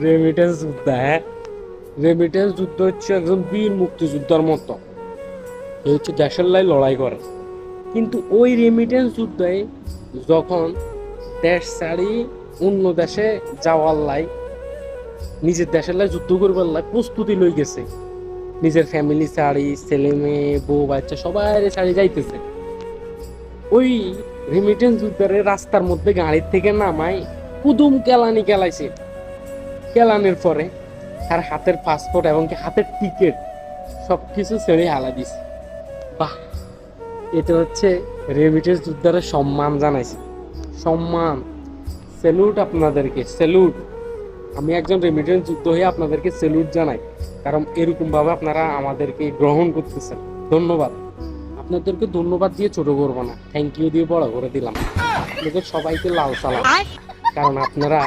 Remittance যুদ্ধ, হ্যাঁ, remittance যুদ্ধ হচ্ছে একজন বীর মুক্তিযোদ্ধার মতো। এ হচ্ছে দেশের লাই লড়াই করে। কিন্তু ওই রেমিটেন্স যুদ্ধে যখন দেশ ছাড়ি অন্য দেশে যাওয়ার লাই, নিজের দেশের লাই যুদ্ধ করবার লাই প্রস্তুতি লই গেছে, নিজের ফ্যামিলি ছাড়ি, ছেলে মেয়ে বউ বাচ্চা সবাই ছাড়ি যাইতেছে, ওই রেমিটেন্স যুদ্ধের রাস্তার মধ্যে গাড়ির থেকে নামাই কুদুম কেলানি কেলাইছে। কেলানির পরে তার হাতের পাসপোর্ট এবং কি হাতের টিকিট সবকিছু ছেড়ে হালা দিছে। বাহ, এটা হচ্ছে রেমিটেন্স যোদ্ধারা সম্মান জানাইছে, সম্মান। স্যালুট আপনাদেরকে, স্যালুট। আমি একজন রেমিটেন্স যুদ্ধ হয়ে আপনাদেরকে স্যালুট জানাই, কারণ এরকম ভাবে আপনারা আমাদেরকে গ্রহণ করতেছেন। ধন্যবাদ। আপনাদেরকে ধন্যবাদ দিয়ে ছোট করবো না, থ্যাংক ইউ দিয়ে বড় করে দিলাম। আপনাদের সবাইকে লাল সালাম, কারণ আপনারা